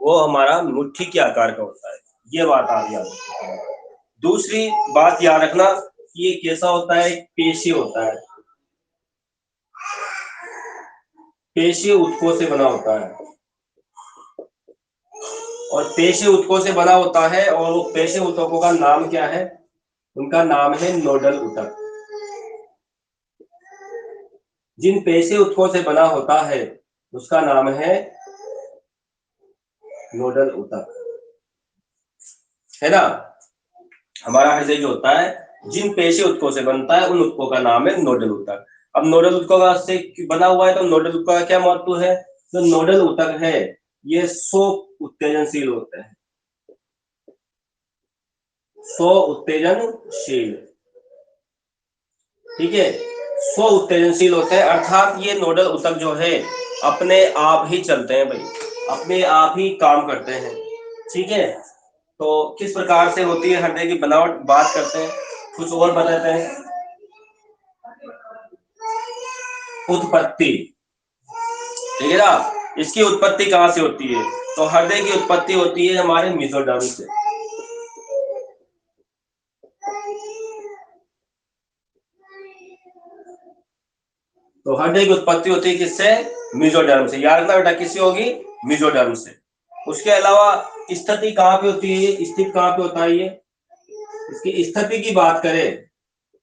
वो हमारा मुट्ठी के आकार का होता है। ये बात आप याद रखना। दूसरी बात याद रखना कि ये कैसा होता है, पेशी होता है, पेशी ऊतकों से बना होता है, और पेशी ऊतकों से बना होता है, और वो पेशी ऊतकों का नाम क्या है, उनका नाम है नोडल ऊतक। जिन पेशी ऊतकों से बना होता है उसका नाम है नोडल ऊतक, है ना। हमारा हृदय जो होता है जिन पेशी ऊतकों से बनता है उन ऊतकों का नाम है नोडल ऊतक। अब नोडल ऊतकों का से बना हुआ है तो नोडल ऊतक का क्या महत्व है, जो नोडल ऊतक है ये 100 उत्तेजनशील होते हैं, 100 उत्तेजनशील, ठीक है, 100 उत्तेजनशील होते हैं। अर्थात ये नोडल ऊतक जो है अपने आप ही चलते हैं भाई, अपने आप ही काम करते हैं, ठीक है। तो किस प्रकार से होती है हृदय की बनावट, बात करते हैं, कुछ और बताते हैं। उत्पत्ति, ठीक है ना, इसकी उत्पत्ति कहां से होती है, तो हृदय की उत्पत्ति होती है हमारे मेसोडर्म से। तो हृदय की उत्पत्ति होती है किससे, मेसोडर्म से। याद रखना बेटा, किससे होगी, मेसोडर्म से। उसके अलावा स्थिति कहां पे होती है, स्थित कहां पे होता है, ये इसकी स्थिति की बात करें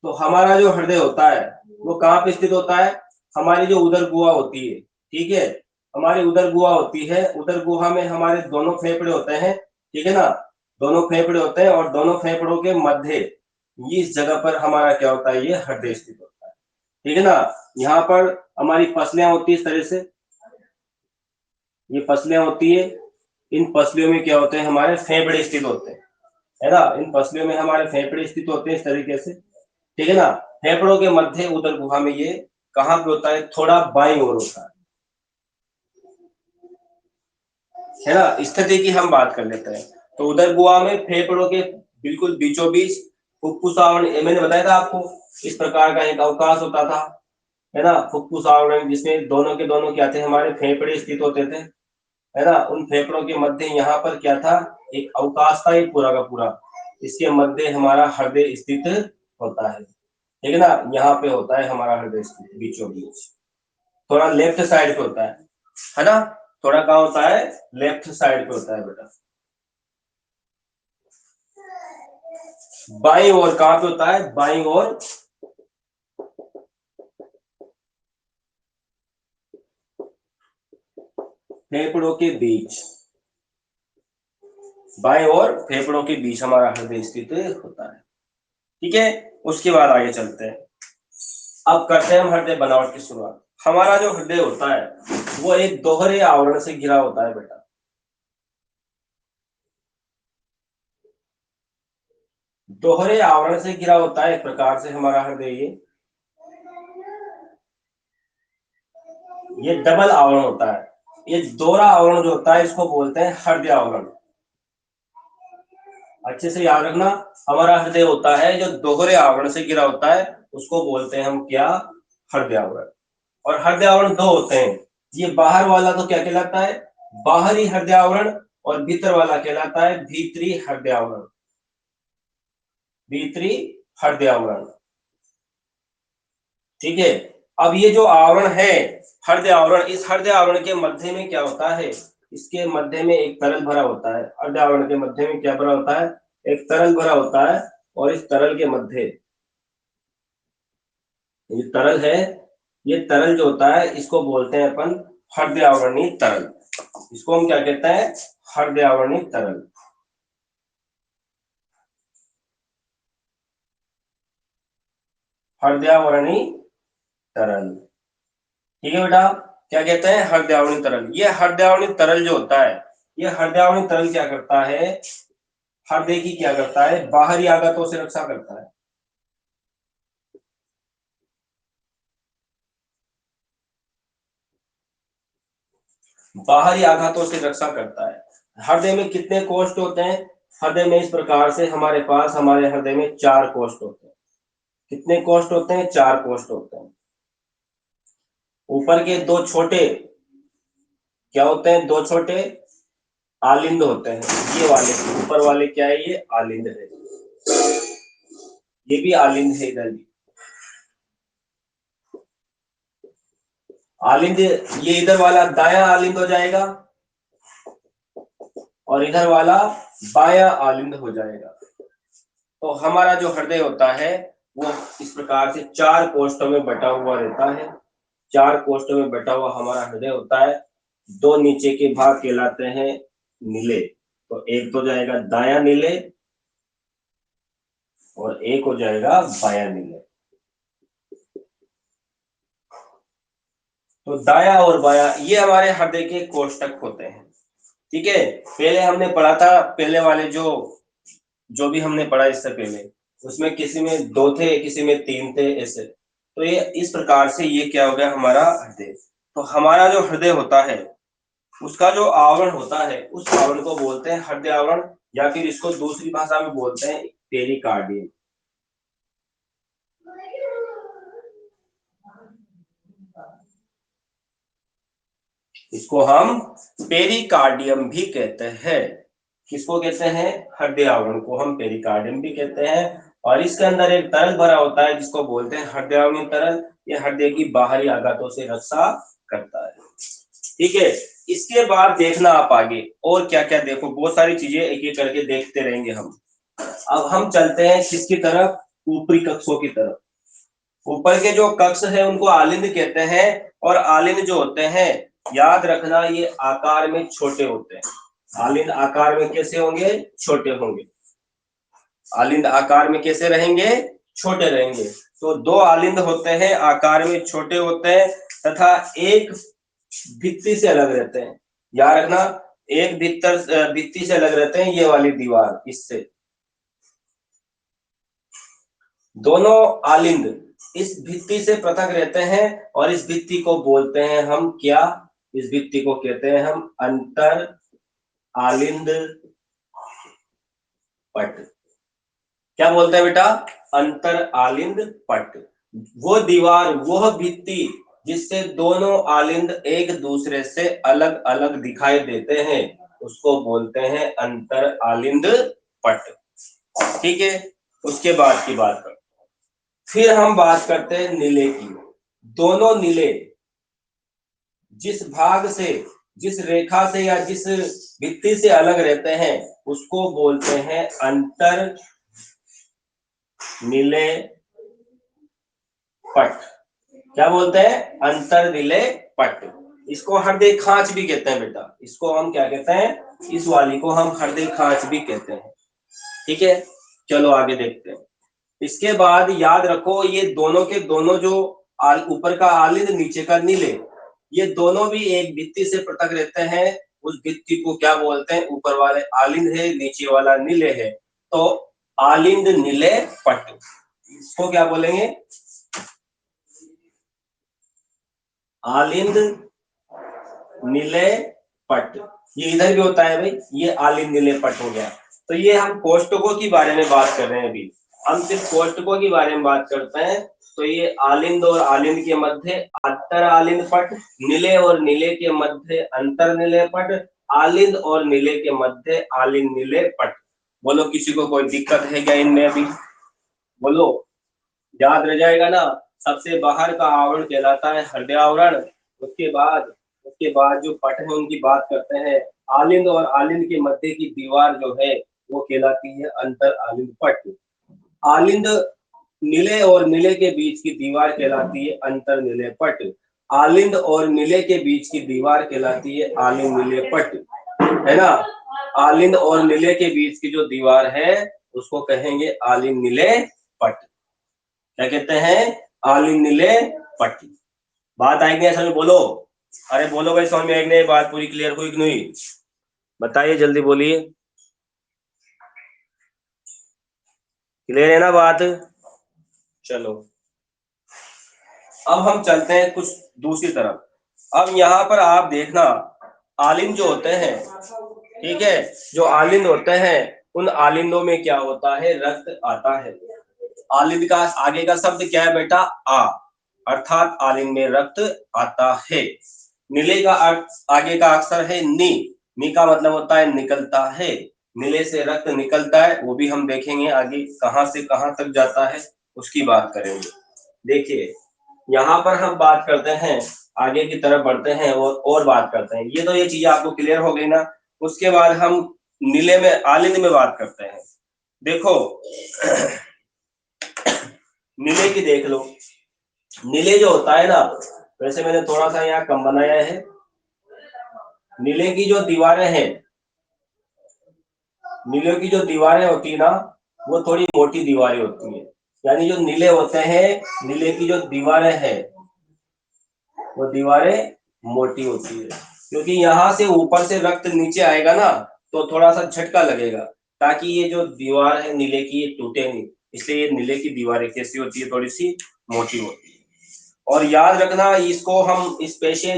तो हमारा जो हृदय होता है वो कहां पे स्थित होता है, हमारी जो उदर गुहा होती है, ठीक है, हमारी उदर गुहा होती है, उदर गुहा में हमारे दोनों फेफड़े होते हैं, ठीक है ना, दोनों फेफड़े होते हैं, और दोनों फेफड़ों के मध्य इस जगह पर हमारा क्या होता है, ये हृदय स्थित होता है, ठीक है ना। यहाँ पर हमारी पसलियां होती है इस तरह से, ये पसलियां होती है, इन पसलियों में क्या होते हैं, हमारे फेफड़े स्थित होते हैं, है ना, इन पसलियों में हमारे फेफड़े स्थित होते हैं इस तरीके से, ठीक है ना। फेफड़ों के मध्य उदर गुहा में ये कहां पे होता है, थोड़ा बाईं ओर होता है ना। स्थिति की हम बात कर लेते हैं, तो उदर गुहा में फेफड़ों के बिल्कुल बीचों बीच फुफ्फुस आवरण, मैंने बताया था आपको, इस प्रकार का एक अवकाश होता था, है ना, फुफ्फुस आवरण, जिसमें दोनों के दोनों क्या थे, हमारे फेफड़े स्थित होते थे, है ना। उन फेफड़ों के मध्य यहाँ पर क्या था, एक अवकाश था, एक पूरा का पूरा, इसके मध्य हमारा हृदय स्थित होता है, ठीक है ना। यहाँ पे होता है हमारा हृदय स्थित बीचों बीच, थोड़ा लेफ्ट साइड पे होता है ना, थोड़ा कहाँ होता है, लेफ्ट साइड पे होता है बेटा। बाईं ओर कहाँ पे होता है, बाईं ओर, फेफड़ों के बीच, बाईं ओर फेफड़ों के बीच हमारा हृदय स्थित होता है, ठीक है। उसके बाद आगे चलते हैं, अब करते हैं हम हृदय बनावट की शुरुआत। हमारा जो हृदय होता है वो एक दोहरे आवरण से घिरा होता है बेटा, दोहरे आवरण से घिरा होता है एक प्रकार से हमारा हृदय, ये डबल आवरण होता है, ये दोहरा आवरण जो होता है इसको बोलते हैं हृदय आवरण। अच्छे से याद रखना, हमारा हृदय होता है जो दोहरे आवरण से घिरा होता है उसको बोलते हैं हम क्या, हृदय आवरण। और हृदय आवरण दो होते हैं, ये बाहर वाला तो क्या कहलाता है, बाहरी हृदय आवरण, और भीतर वाला कहलाता है भीतरी हृदय आवरण, भीतरी हृदय आवरण, ठीक है। अब ये जो आवरण है हृदय आवरण, इस हृदय आवरण के मध्य में क्या होता है, इसके मध्य में एक तरल भरा होता है, हृदय आवरण के मध्य में क्या भरा होता है, एक तरल भरा होता है, और इस तरल के मध्य, ये तरल है, ये तरल जो होता है इसको बोलते हैं अपन हृदय आवरणीय तरल, इसको हम क्या कहते हैं, हृदय आवरणीय तरल, हृदय आवरणीय तरल, ठीक है बेटा, क्या कहते हैं, हृदय आवरणीय तरल। ये हृदय आवरणीय तरल जो होता है, ये हृदय आवरणीय तरल क्या करता है, हृदय की क्या करता है, बाहरी आघातों से रक्षा करता है, बाहरी आघातों से रक्षा करता है। हृदय में कितने कोष्ठ होते हैं, हृदय में इस प्रकार से हमारे पास, हमारे हृदय में 4 कोष्ठ होते हैं। कितने कोष्ठ होते हैं, 4 कोष्ठ होते हैं। ऊपर के दो छोटे क्या होते हैं, दो छोटे आलिंद होते हैं। ये वाले ऊपर वाले क्या है, ये आलिंद है, ये भी आलिंद है। इधर भी आलिंद, ये इधर वाला दायां आलिंद हो जाएगा और इधर वाला बायां आलिंद हो जाएगा। तो हमारा जो हृदय होता है वो इस प्रकार से 4 कोष्ठों में बटा हुआ रहता है। 4 कोष्ठों में बटा हुआ हमारा हृदय होता है। 2 नीचे के भाग कहलाते हैं नीले। तो एक तो जाएगा दायां नीले और एक हो जाएगा बायां नीले। तो दाया और बाया ये हमारे हृदय के कोष्ठक होते हैं। ठीक है, पहले हमने पढ़ा था, पहले वाले जो भी हमने पढ़ा इससे पहले, उसमें किसी में 2 थे, किसी में 3 थे, ऐसे। तो ये इस प्रकार से ये क्या हो गया हमारा हृदय। तो हमारा जो हृदय होता है उसका जो आवरण होता है उस आवरण को बोलते हैं हृदय आवरण, या फिर इसको दूसरी भाषा में बोलते हैं पेरिकार्डियम। इसको हम पेरिकार्डियम भी कहते हैं। किसको कहते हैं, हृदय आवरण को हम पेरिकार्डियम भी कहते हैं। और इसके अंदर एक तरल भरा होता है जिसको बोलते हैं हृदय आवरण तरल। यह हृदय की बाहरी आघातों से रक्षा करता है। ठीक है, इसके बाद देखना आप आगे और क्या क्या, देखो बहुत सारी चीजें एक एक करके देखते रहेंगे हम। अब हम चलते हैं किसकी तरफ, ऊपरी कक्षों की तरफ। ऊपर के जो कक्ष है उनको आलिंद कहते हैं। और आलिंद जो होते हैं, याद रखना, ये आकार में छोटे होते हैं। आलिंद आकार में कैसे होंगे, छोटे होंगे। आलिंद आकार में कैसे रहेंगे, छोटे रहेंगे। तो 2 आलिंद होते हैं, आकार में छोटे होते हैं तथा एक भित्ति से अलग रहते हैं। याद रखना, एक भित्ति से अलग रहते हैं, ये वाली दीवार इससे। दोनों आलिंद इस भित्ति से पृथक रहते हैं और इस भित्ति को बोलते हैं हम क्या, इस भित्ति को कहते हैं हम अंतर आलिंद पट। क्या बोलते हैं बेटा, अंतर आलिंद पट। वो दीवार, वह भित्ति जिससे दोनों आलिंद एक दूसरे से अलग अलग दिखाई देते हैं उसको बोलते हैं अंतर आलिंद पट। ठीक है, उसके बाद की बात करते, फिर हम बात करते हैं नीले की। दोनों नीले जिस भाग से, जिस रेखा से या जिस भित्ति से अलग रहते हैं उसको बोलते हैं अंतर नीले पट। क्या बोलते हैं, अंतर नीले पट। इसको हृदय खांच भी कहते हैं बेटा। इसको हम क्या कहते हैं, इस वाली को हम हृदय खांच भी कहते हैं। ठीक है, चलो आगे देखते हैं। इसके बाद याद रखो, ये दोनों के दोनों जो ऊपर का आलिंद नीचे का नीले, ये दोनों भी एक भित्ति से पृथक रहते हैं। उस भित्ति को क्या बोलते हैं, ऊपर वाले आलिंद है, नीचे वाला नीले है। तो आलिंद नीले पट, इसको क्या बोलेंगे, आलिंद नीले पट। ये इधर भी होता है भाई, ये आलिंद नीले पट हो गया। तो ये हम कोष्ठकों के बारे में बात कर रहे हैं अभी, हम सिर्फ कोष्ठकों के बारे में बात करते हैं। तो ये आलिंद और आलिंद के मध्य अंतर आलिंद पट, नीले और नीले के मध्य अंतर नीले पट, आलिंद और नीले के मध्य आलिंद नीले पट। बोलो किसी को कोई दिक्कत है क्या इनमें अभी, बोलो, याद रह जाएगा ना। सबसे बाहर का आवरण कहलाता है हृदय आवरण। उसके बाद जो पट है उनकी बात करते हैं। आलिंद और आलिंद के मध्य की दीवार जो है वो कहलाती है अंतर आलिंद पट। आलिंद नीले और नीले के बीच की दीवार कहलाती है अंतर नीले पट। आलिंद और नीले के बीच की दीवार कहलाती है आलिंद नीले पट, है ना। आलिंद और नीले के बीच की जो दीवार है उसको कहेंगे आलिंद नीले पट। क्या कहते हैं, आलिंद नीले पट। बात आएगी ऐसा में बोलो, अरे बोलो भाई, समझ में आएगी नहीं, बात पूरी क्लियर हुई कि नहीं, बताइए जल्दी बोलिए, क्लियर है ना बात। चलो अब हम चलते हैं कुछ दूसरी तरफ। अब यहाँ पर आप देखना, आलिंद जो होते हैं, ठीक है, जो आलिंद होते हैं उन आलिंदों में क्या होता है, रक्त आता है। आलिंद का आगे का शब्द क्या है बेटा, आ, अर्थात आलिंद में रक्त आता है। नीले का आगे का अक्षर है नी, मी का मतलब होता है निकलता है, नीले से रक्त निकलता है, वो भी हम देखेंगे आगे कहां से कहां तक जाता है उसकी बात करेंगे। देखिए यहाँ पर हम बात करते हैं, आगे की तरफ बढ़ते हैं और बात करते हैं। ये तो ये चीजें आपको क्लियर हो गई ना। उसके बाद हम नीले में आलिंद में बात करते हैं। देखो नीले की देख लो, नीले जो होता है ना, वैसे मैंने थोड़ा सा यहाँ कम बनाया है। नीले की जो दीवारें हैं, नीले की जो दीवारें होती है ना, वो थोड़ी मोटी दीवारें होती है। यानी जो नीले होते हैं, नीले की जो दीवारें हैं वो दीवारें मोटी होती है, क्योंकि यहाँ से ऊपर से रक्त नीचे आएगा ना तो थोड़ा सा झटका लगेगा, ताकि ये जो दीवार है नीले की ये टूटे नहीं। इसलिए ये नीले की दीवारें कैसी होती है, थोड़ी सी मोटी होती है। और याद रखना इसको हम स्पेशल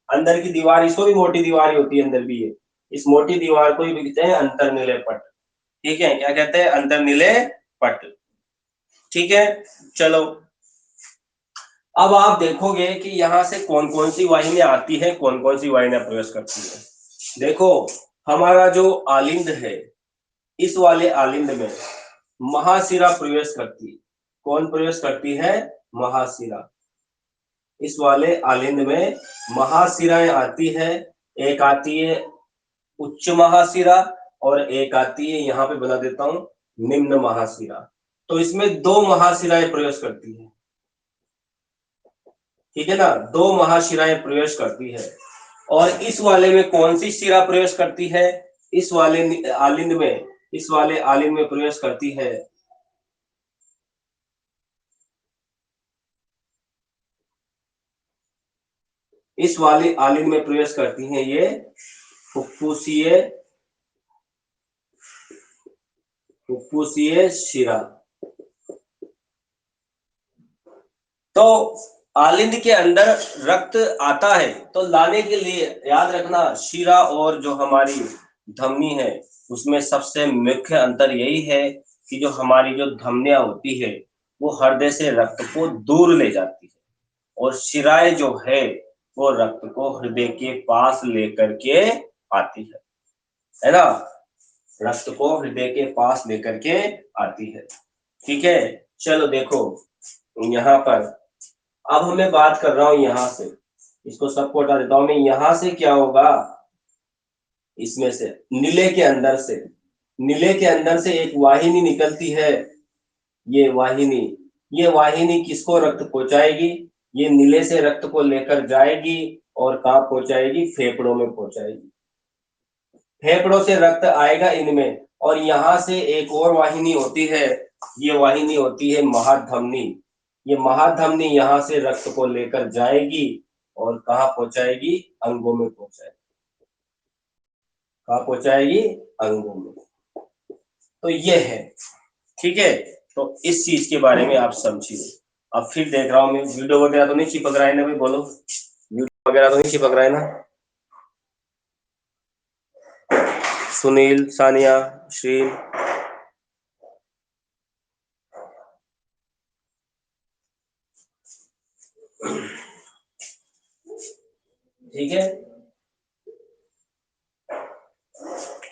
अंदर की दीवार, इसको भी मोटी दीवार ही होती है अंदर भी, ये इस मोटी दीवार को ही कहते हैं अंतर्नीले पट। ठीक है, क्या कहते हैं, अंतर्नीले पट। ठीक है, चलो अब आप देखोगे कि यहाँ से कौन कौन सी वाहिनियां आती है, कौन कौन सी वाहिनियां प्रवेश करती है। देखो हमारा जो आलिंद है, इस वाले आलिंद में महाशिरा प्रवेश करती है। कौन प्रवेश करती है, महाशिरा। इस वाले आलिंद में महाशिराएं आती है। एक आती है उच्च महाशिरा और एक आती है, यहाँ पे बना देता हूं, निम्न महाशिरा। तो इसमें दो महाशिराएं प्रवेश करती है। ठीक है ना, दो महाशिराएं प्रवेश करती है। और इस वाले में कौन सी शिरा प्रवेश करती है, इस वाले आलिंद में, इस वाले आलिंद में प्रवेश करती है इस वाले आलिंद में प्रवेश करती हैं ये फुफ्फुसीय, फुफ्फुसीय शिरा। तो आलिंद के अंदर रक्त आता है तो लाने के लिए याद रखना, शिरा और जो हमारी धमनी है उसमें सबसे मुख्य अंतर यही है कि जो हमारी जो धमनियां होती है वो हृदय से रक्त को दूर ले जाती है, और शिराएं जो है वो रक्त को हृदय के पास लेकर के आती है ना, रक्त को हृदय के पास लेकर के आती है। ठीक है, चलो देखो यहाँ पर अब मैं बात कर रहा हूं यहाँ से, इसको सबको हटा देता हूं मैं। यहाँ से क्या होगा, इसमें से नीले के अंदर से, नीले के अंदर से एक वाहिनी निकलती है। ये वाहिनी, ये वाहिनी किसको रक्त पहुंचाएगी, ये नीले से रक्त को लेकर जाएगी और कहाँ पहुंचाएगी, फेफड़ों में पहुंचाएगी। फेफड़ों से रक्त आएगा इनमें, और यहाँ से एक और वाहिनी होती है, ये वाहिनी होती है महाधमनी। ये महाधमनी यहाँ से रक्त को लेकर जाएगी और कहाँ पहुंचाएगी, अंगों में पहुंचाएगी। कहाँ पहुंचाएगी, अंगों में। तो ये है, ठीक है। तो इस चीज के बारे में आप समझिए। अब फिर देख रहा हूँ मैं, वीडियो वगैरह तो नहीं चिपक रहा है ना भाई, बोलो वीडियो वगैरह तो नहीं चिपक रहा है ना। सुनील, सानिया, श्रीन, ठीक है।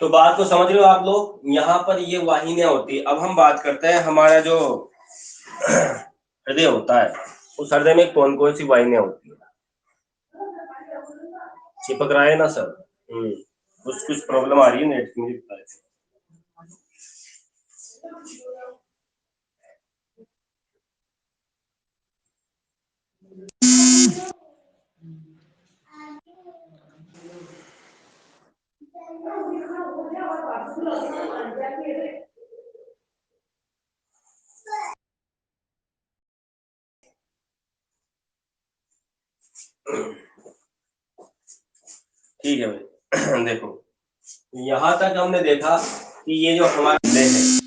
तो बात को समझ रहे हो आप लोग, यहाँ पर ये वाहिनियां होती है। अब हम बात करते हैं हमारा जो हृदय होता है, उस हृदय में कौन कौन सी वाहिनियां होती है। चिपक रहा है ना सर, कुछ कुछ प्रॉब्लम आ रही है नेट की, मुझे पता है। ठीक है भाई देखो यहाँ तक हमने देखा कि ये जो हमारा हृदय है,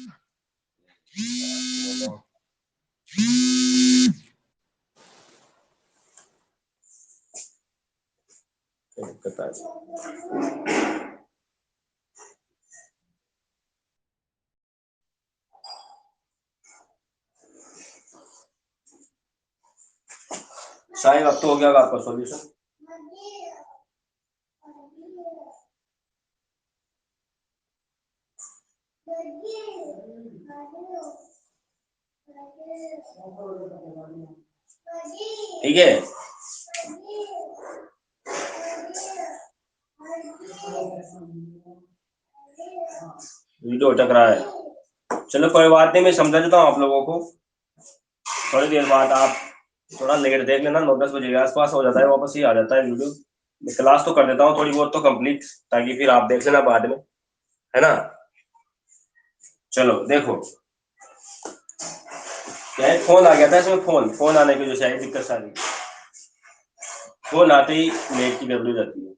शायद अब तो हो गया आपका सॉल्यूशन। ठीक है, वीडियो अटक रहा है। चलो कोई बात नहीं, मैं समझा देता हूँ आप लोगों को। थोड़ी देर बाद आप थोड़ा लेट देख लेना, 9-10 बजे के आसपास हो जाता है, वापस ही आ जाता है वीडियो। मैं क्लास तो कर देता हूँ थोड़ी बहुत तो कंप्लीट, ताकि फिर आप देख लेना बाद में, है ना। चलो देखो, क्या है, फोन आ गया था इसमें, फोन आने की वजह से आई दिक्कत सारी। फोन आते ही नेट की गड़बड़ी जाती है।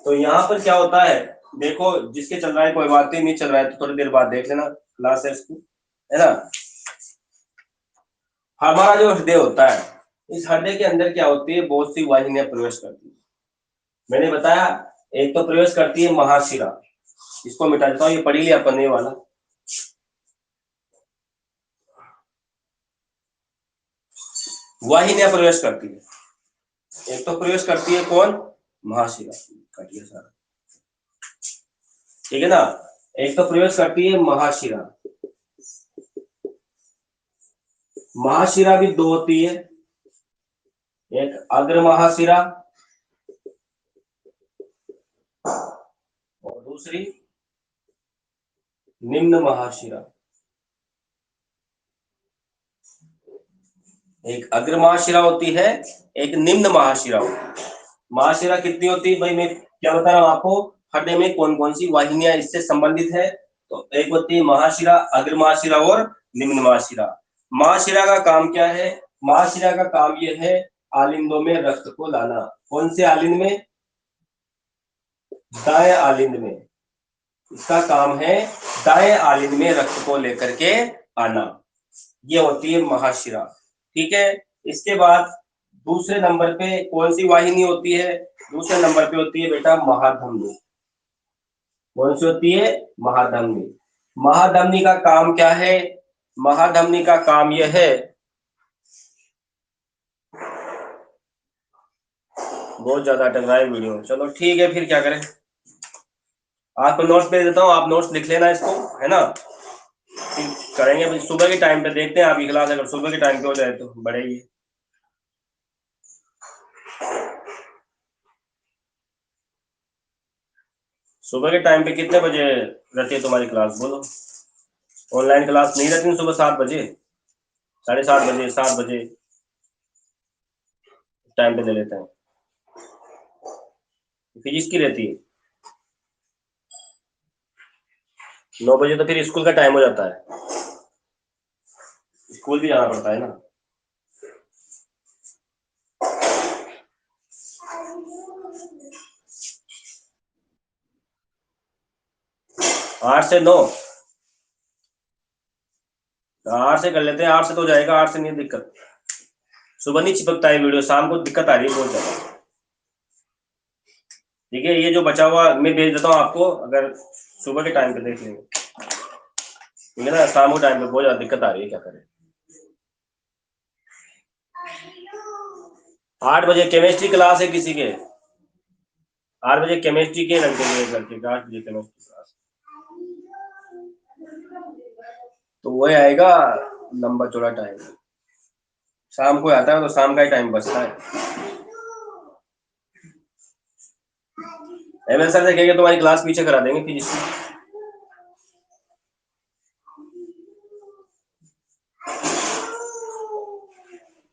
तो यहाँ पर क्या होता है, देखो जिसके चल रहा है कोई बात नहीं चल रहा है तो थोड़ी देर बाद देख लेना क्लास है इसको, है ना। हमारा जो हृदय होता है, इस हृदय के अंदर क्या होती है, बहुत सी वाहिनियां प्रवेश करती है। मैंने बताया, एक तो प्रवेश करती है महाशिरा, इसको मिटा देता हूँ, ये पढ़ी लिया अपन ये वाला। वाहिनियां प्रवेश करती है, एक तो प्रवेश करती है कौन, महाशिरा, कटिए सारा, ठीक है ना। एक तो प्रवेश करती है महाशिरा, महाशिरा भी दो होती है, एक अग्र महाशिरा और दूसरी निम्न महाशिरा। एक अग्र महाशिरा होती है, एक निम्न महाशिरा होती है। महाशिरा कितनी होती है भाई, मैं क्या बता रहा हूँ आपको, हृदय में कौन कौन सी वाहिनियां इससे संबंधित है। तो एक होती है महाशिरा, अग्र महाशिरा और निम्न महाशिरा। महाशिरा का काम क्या है, महाशिरा का काम यह है आलिंदों में रक्त को लाना। कौन से आलिंद में, दाएं आलिंद में, इसका काम है दाएं आलिंद में रक्त को लेकर के आना, ये होती है महाशिरा। ठीक है, इसके बाद दूसरे नंबर पे कौन सी वाहिनी होती है, दूसरे नंबर पे होती है बेटा महाधमनी। कौन सी होती है, महाधमनी। महाधमनी का काम क्या है, महाधमनी का काम यह है, बहुत ज्यादा अटक रहा है वीडियो, चलो ठीक है फिर क्या करें, आपको नोट्स भेज देता हूँ, आप नोट्स लिख लेना इसको, है ना। फिर करेंगे भाई सुबह के टाइम पे, देखते हैं आपकी क्लास अगर सुबह के टाइम पे हो जाए तो बढ़ेगी। सुबह के टाइम पे कितने बजे रहती है तुम्हारी क्लास, बोलो। ऑनलाइन क्लास नहीं रहती सुबह 7 बजे, 7:30 बजे, 7 बजे टाइम पे ले लेते हैं। फिजिक्स की रहती है 9 बजे, तो फिर स्कूल का टाइम हो जाता है, स्कूल भी जाना पड़ता है ना। 8 से 9, 8 से कर लेते हैं, 8 से तो जाएगा, 8 से नहीं दिक्कत। सुबह नहीं चिपकता है वीडियो, शाम को दिक्कत आ रही है बहुत ज्यादा। ठीक है, ये जो बचा हुआ मैं भेज देता हूँ आपको, अगर सुबह के टाइम पे देख लेंगे, ठीक है ना। शाम के टाइम पे बहुत ज्यादा दिक्कत आ रही है, क्या करें। 8 बजे केमिस्ट्री क्लास है किसी के, 8 बजे केमिस्ट्री के लड़के के लड़के का 8 बजे केमिस्ट्री क्लास, तो वही आएगा लंबा चौड़ा टाइम। शाम को आता है तो शाम का ही टाइम बचता है। एमएल सर से कहेंगे तुम्हारी क्लास पीछे करा देंगे फिजिक्स की।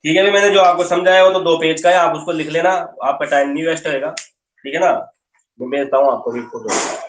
ठीक है, मैंने जो आपको समझाया वो तो 2 पेज का है, आप उसको लिख लेना, आपका टाइम नहीं वेस्ट होएगा, ठीक है ना। मैं भेजता हूँ आपको भी फोटो।